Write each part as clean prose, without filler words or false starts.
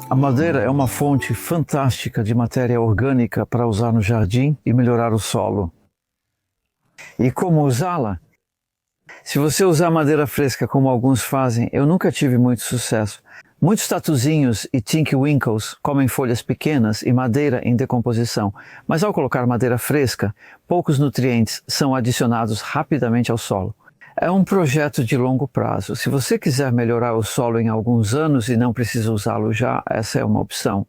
A madeira é uma fonte fantástica de matéria orgânica para usar no jardim e melhorar o solo. E como usá-la? Se você usar madeira fresca como alguns fazem, eu nunca tive muito sucesso. Muitos tatuzinhos e tinkywinkles comem folhas pequenas e madeira em decomposição, mas ao colocar madeira fresca, poucos nutrientes são adicionados rapidamente ao solo. É um projeto de longo prazo. Se você quiser melhorar o solo em alguns anos e não precisa usá-lo já, essa é uma opção.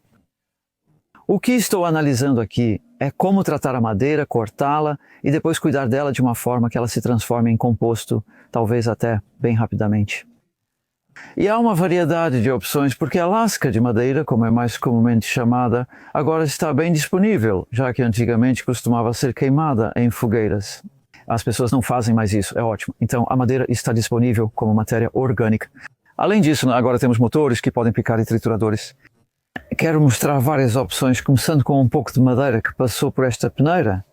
O que estou analisando aqui é como tratar a madeira, cortá-la e depois cuidar dela de uma forma que ela se transforme em composto, talvez até bem rapidamente. E há uma variedade de opções porque a lasca de madeira, como é mais comumente chamada, agora está bem disponível, já que antigamente costumava ser queimada em fogueiras. As pessoas não fazem mais isso, é ótimo. Então a madeira está disponível como matéria orgânica. Além disso, agora temos motores que podem picar e trituradores. Quero mostrar várias opções, começando com um pouco de madeira que passou por esta peneira.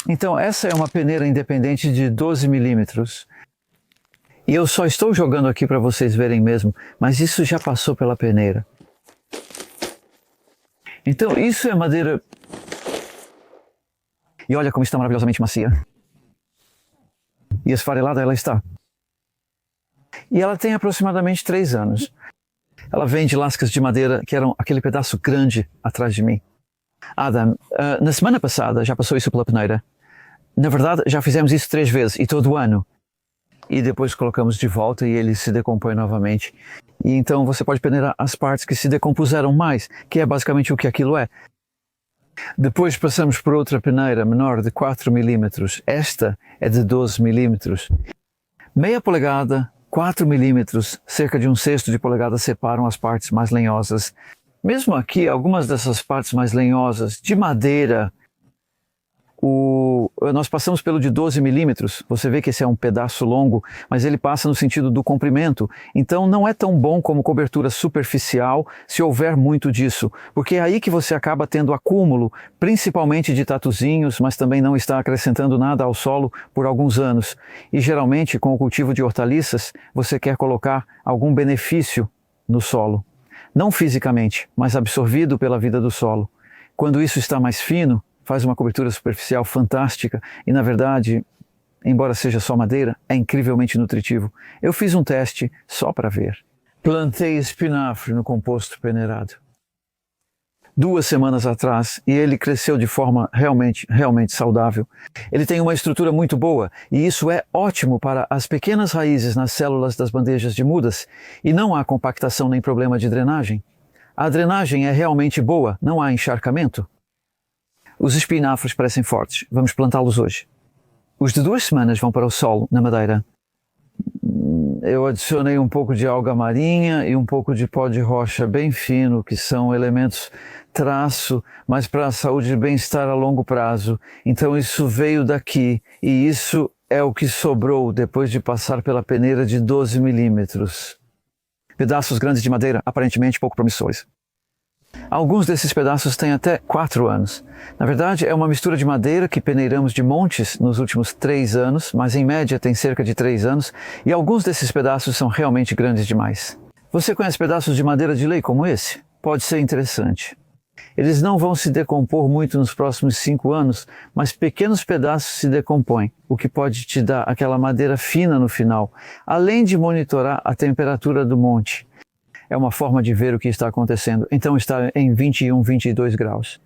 Então essa é uma peneira independente de 12 milímetros. E eu só estou jogando aqui para vocês verem mesmo, mas isso já passou pela peneira. Então isso é madeira... E olha como está maravilhosamente macia. E esfarelada ela está. E ela tem aproximadamente 3 anos. Ela vem de lascas de madeira que eram aquele pedaço grande atrás de mim. Adam, na semana passada já passou isso pela peneira. Na verdade já fizemos isso 3 vezes e todo ano. E depois colocamos de volta e ele se decompõe novamente. E então você pode peneirar as partes que se decompuseram mais, que é basicamente o que aquilo é. Depois passamos por outra peneira menor de 4 milímetros. Esta é de 12 milímetros. Meia polegada, 4 milímetros, cerca de 1/6 de polegada separam as partes mais lenhosas. Mesmo aqui, algumas dessas partes mais lenhosas, de madeira, nós passamos pelo de 12 milímetros. Você vê que esse é um pedaço longo, mas ele passa no sentido do comprimento. Então não é tão bom como cobertura superficial se houver muito disso, porque é aí que você acaba tendo acúmulo, principalmente de tatuzinhos, mas também não está acrescentando nada ao solo por alguns anos. E geralmente com o cultivo de hortaliças, você quer colocar algum benefício no solo. Não fisicamente, mas absorvido pela vida do solo. Quando isso está mais fino, faz uma cobertura superficial fantástica e, na verdade, embora seja só madeira, é incrivelmente nutritivo. Eu fiz um teste só para ver. Plantei espinafre no composto peneirado 2 semanas atrás e ele cresceu de forma realmente saudável. Ele tem uma estrutura muito boa e isso é ótimo para as pequenas raízes nas células das bandejas de mudas e não há compactação nem problema de drenagem. A drenagem é realmente boa, não há encharcamento. Os espinafres parecem fortes. Vamos plantá-los hoje. Os de 2 semanas vão para o solo, na madeira. Eu adicionei um pouco de alga marinha e um pouco de pó de rocha bem fino, que são elementos traço, mas para a saúde e bem-estar a longo prazo. Então isso veio daqui e isso é o que sobrou depois de passar pela peneira de 12 milímetros. Pedaços grandes de madeira, aparentemente pouco promissores. Alguns desses pedaços têm até 4 anos. Na verdade, é uma mistura de madeira que peneiramos de montes nos últimos 3 anos, mas em média tem cerca de 3 anos, e alguns desses pedaços são realmente grandes demais. Você conhece pedaços de madeira de lei como esse? Pode ser interessante. Eles não vão se decompor muito nos próximos 5 anos, mas pequenos pedaços se decompõem, o que pode te dar aquela madeira fina no final, além de monitorar a temperatura do monte. É uma forma de ver o que está acontecendo. Então está em 21, 22 graus.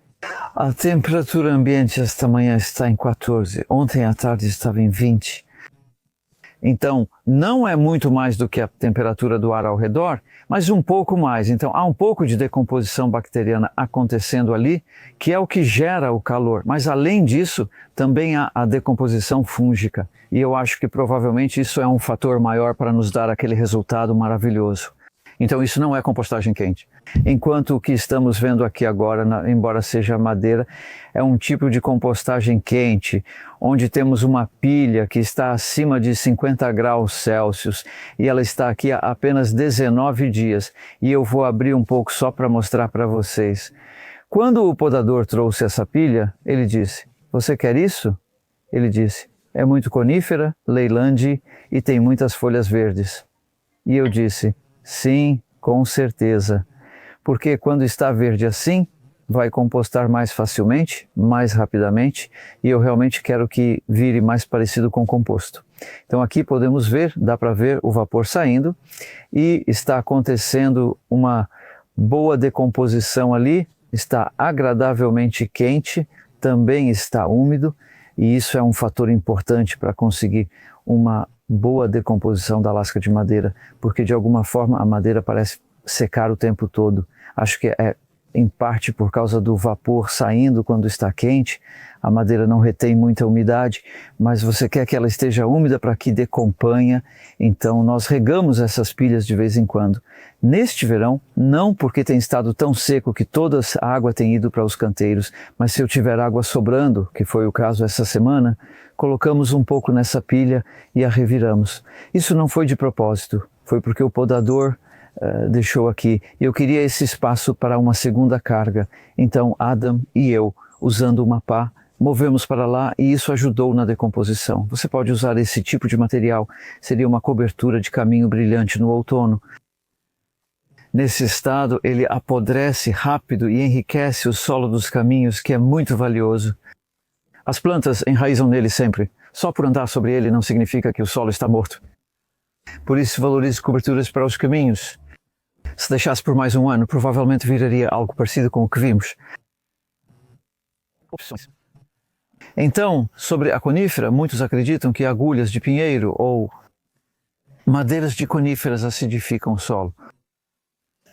A temperatura ambiente esta manhã está em 14. Ontem à tarde estava em 20. Então não é muito mais do que a temperatura do ar ao redor, mas um pouco mais. Então há um pouco de decomposição bacteriana acontecendo ali, que é o que gera o calor. Mas além disso, também há a decomposição fúngica. E eu acho que provavelmente isso é um fator maior para nos dar aquele resultado maravilhoso. Então isso não é compostagem quente. Enquanto o que estamos vendo aqui agora, embora seja madeira, é um tipo de compostagem quente, onde temos uma pilha que está acima de 50 graus Celsius e ela está aqui há apenas 19 dias. E eu vou abrir um pouco só para mostrar para vocês. Quando o podador trouxe essa pilha, ele disse: "Você quer isso?" Ele disse: "É muito conífera, Leyland e tem muitas folhas verdes." E eu disse: "Sim, com certeza." porque quando está verde assim, vai compostar mais facilmente, mais rapidamente, e eu realmente quero que vire mais parecido com composto. Então aqui podemos ver, dá para ver o vapor saindo e está acontecendo uma boa decomposição ali, está agradavelmente quente, também está úmido, e isso é um fator importante para conseguir uma boa decomposição da lasca de madeira, porque de alguma forma a madeira parece secar o tempo todo. Acho que é em parte por causa do vapor saindo quando está quente, a madeira não retém muita umidade, mas você quer que ela esteja úmida para que decomponha, então nós regamos essas pilhas de vez em quando. Neste verão, não porque tem estado tão seco que toda a água tem ido para os canteiros, mas se eu tiver água sobrando, que foi o caso essa semana, colocamos um pouco nessa pilha e a reviramos. Isso não foi de propósito, foi porque o podador deixou aqui. Eu queria esse espaço para uma segunda carga. Então Adam e eu, usando uma pá, movemos para lá e isso ajudou na decomposição. Você pode usar esse tipo de material, seria uma cobertura de caminho brilhante no outono. Nesse estado, ele apodrece rápido e enriquece o solo dos caminhos, que é muito valioso. As plantas enraizam nele sempre. Só por andar sobre ele não significa que o solo está morto. Por isso, valorize coberturas para os caminhos. Se deixasse por mais um ano, provavelmente viraria algo parecido com o que vimos. Opções. Então, sobre a conífera, muitos acreditam que agulhas de pinheiro ou madeiras de coníferas acidificam o solo.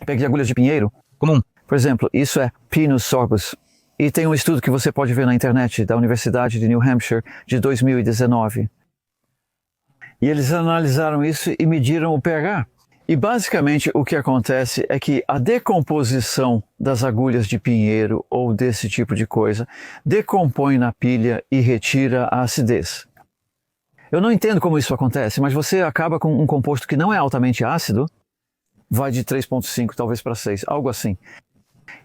Pegue agulhas de pinheiro comum. Por exemplo, isso é Pinus sorbus. E tem um estudo que você pode ver na internet da Universidade de New Hampshire de 2019. E eles analisaram isso e mediram o pH. E basicamente o que acontece é que a decomposição das agulhas de pinheiro ou desse tipo de coisa decompõe na pilha e retira a acidez. Eu não entendo como isso acontece, mas você acaba com um composto que não é altamente ácido, vai de 3,5 talvez para 6, algo assim.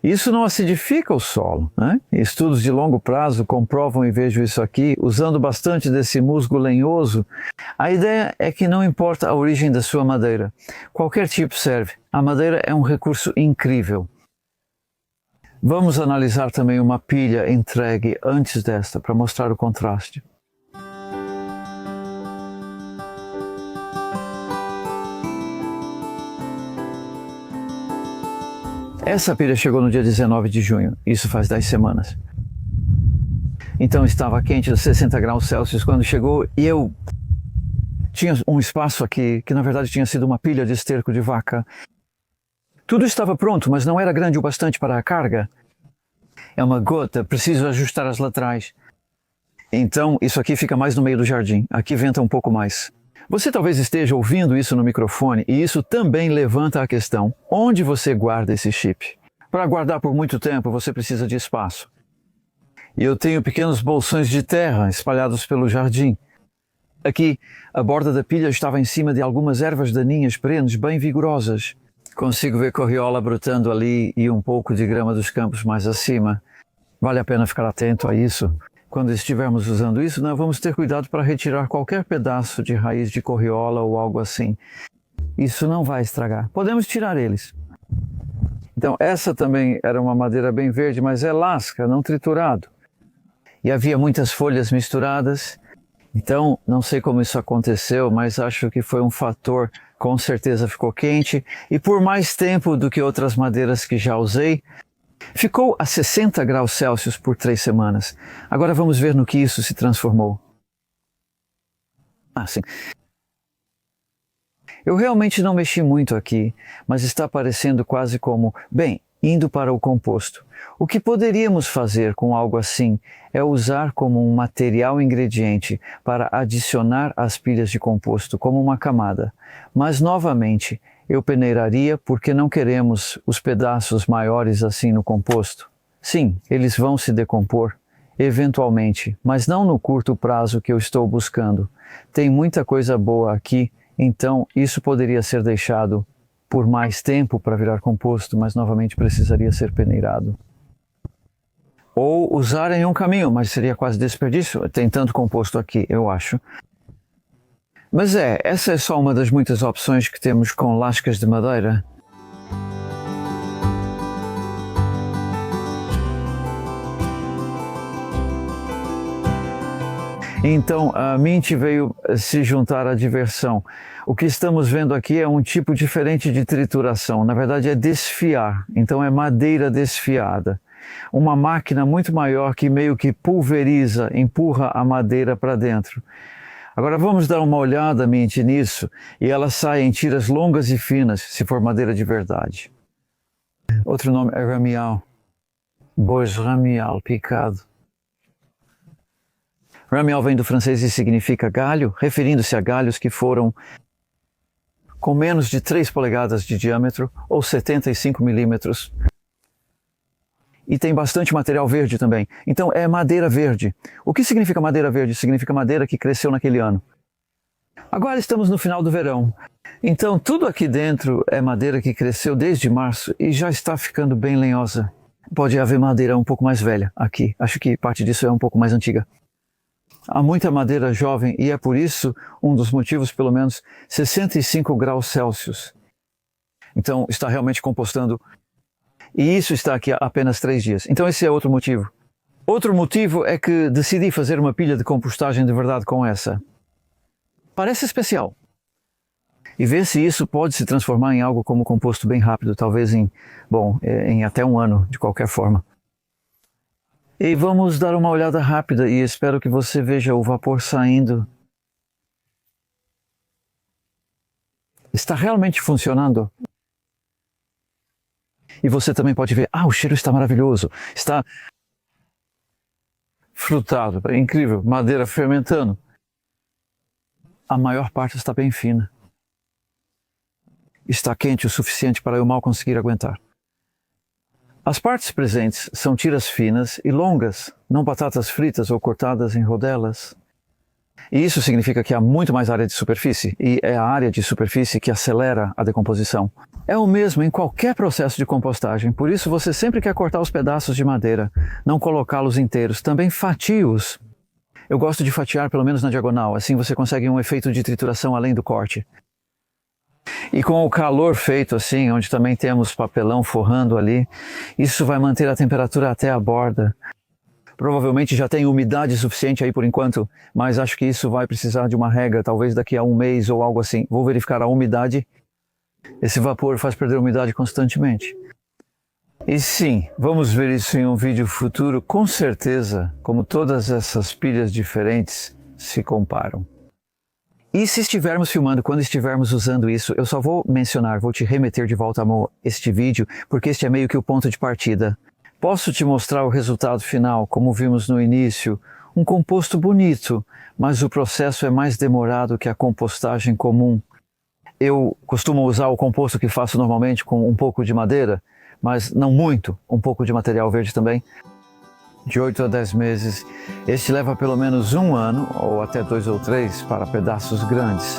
Isso não acidifica o solo, né? Estudos de longo prazo comprovam, e vejo isso aqui, usando bastante desse musgo lenhoso. A ideia é que não importa a origem da sua madeira, qualquer tipo serve. A madeira é um recurso incrível. Vamos analisar também uma pilha entregue antes desta, para mostrar o contraste. Essa pilha chegou no dia 19 de junho, isso faz 10 semanas. Então estava quente, 60 graus Celsius quando chegou, e eu tinha um espaço aqui que na verdade tinha sido uma pilha de esterco de vaca. Tudo estava pronto, mas não era grande o bastante para a carga. É uma gota, preciso ajustar as laterais. Então isso aqui fica mais no meio do jardim, aqui venta um pouco mais. Você talvez esteja ouvindo isso no microfone e isso também levanta a questão: onde você guarda esse chip? Para guardar por muito tempo você precisa de espaço. E eu tenho pequenos bolsões de terra espalhados pelo jardim. Aqui, a borda da pilha estava em cima de algumas ervas daninhas perenes bem vigorosas. Consigo ver corriola brotando ali e um pouco de grama dos campos mais acima. Vale a pena ficar atento a isso. Quando estivermos usando isso, nós vamos ter cuidado para retirar qualquer pedaço de raiz de corriola ou algo assim. Isso não vai estragar. Podemos tirar eles. Então, essa também era uma madeira bem verde, mas é lasca, não triturado. E havia muitas folhas misturadas. Então, não sei como isso aconteceu, mas acho que foi um fator. Com certeza ficou quente. E por mais tempo do que outras madeiras que já usei, ficou a 60 graus Celsius por 3 semanas. Agora vamos ver no que isso se transformou. Sim. Eu realmente não mexi muito aqui, mas está parecendo quase como, bem, indo para o composto. O que poderíamos fazer com algo assim é usar como um material ingrediente para adicionar as pilhas de composto como uma camada. Mas novamente, eu peneiraria porque não queremos os pedaços maiores assim no composto. Sim, eles vão se decompor, eventualmente, mas não no curto prazo que eu estou buscando. Tem muita coisa boa aqui, então isso poderia ser deixado por mais tempo para virar composto, mas novamente precisaria ser peneirado. Ou usar em um caminho, mas seria quase desperdício. Tem tanto composto aqui, eu acho. Mas essa é só uma das muitas opções que temos com lascas de madeira. Então a Mint veio se juntar à diversão. O que estamos vendo aqui é um tipo diferente de trituração, na verdade é desfiar, então é madeira desfiada. Uma máquina muito maior que meio que pulveriza, empurra a madeira para dentro. Agora vamos dar uma olhada, Mint, nisso, e ela sai em tiras longas e finas, se for madeira de verdade. Outro nome é ramial, bois ramial, picado. Ramial vem do francês e significa galho, referindo-se a galhos que foram com menos de 3 polegadas de diâmetro ou 75 milímetros. E tem bastante material verde também. Então é madeira verde. O que significa madeira verde? Significa madeira que cresceu naquele ano. Agora estamos no final do verão. Então tudo aqui dentro é madeira que cresceu desde março e já está ficando bem lenhosa. Pode haver madeira um pouco mais velha aqui. Acho que parte disso é um pouco mais antiga. Há muita madeira jovem e é por isso, um dos motivos, pelo menos, 65 graus Celsius. Então está realmente compostando. E isso está aqui há apenas 3 dias. Então esse é outro motivo. Outro motivo é que decidi fazer uma pilha de compostagem de verdade com essa. Parece especial. E ver se isso pode se transformar em algo como composto bem rápido, talvez em até 1 ano, de qualquer forma. E vamos dar uma olhada rápida e espero que você veja o vapor saindo. Está realmente funcionando. E você também pode ver, o cheiro está maravilhoso, está frutado, é incrível, madeira fermentando. A maior parte está bem fina. Está quente o suficiente para eu mal conseguir aguentar. As partes presentes são tiras finas e longas, não batatas fritas ou cortadas em rodelas. E isso significa que há muito mais área de superfície, e é a área de superfície que acelera a decomposição. É o mesmo em qualquer processo de compostagem, por isso você sempre quer cortar os pedaços de madeira, não colocá-los inteiros, também fatie-os. Eu gosto de fatiar pelo menos na diagonal, assim você consegue um efeito de trituração além do corte. E com o calor feito assim, onde também temos papelão forrando ali, isso vai manter a temperatura até a borda. Provavelmente já tem umidade suficiente aí por enquanto, mas acho que isso vai precisar de uma rega, talvez daqui a 1 mês ou algo assim. Vou verificar a umidade. Esse vapor faz perder a umidade constantemente. E sim, vamos ver isso em um vídeo futuro, com certeza, como todas essas pilhas diferentes se comparam. E se estivermos filmando, quando estivermos usando isso, eu só vou mencionar, vou te remeter de volta a este vídeo, porque este é meio que o ponto de partida. Posso te mostrar o resultado final, como vimos no início, um composto bonito, mas o processo é mais demorado que a compostagem comum. Eu costumo usar o composto que faço normalmente com um pouco de madeira, mas não muito, um pouco de material verde também, de 8 a 10 meses. Este leva pelo menos 1 ano, ou até 2 ou 3, para pedaços grandes.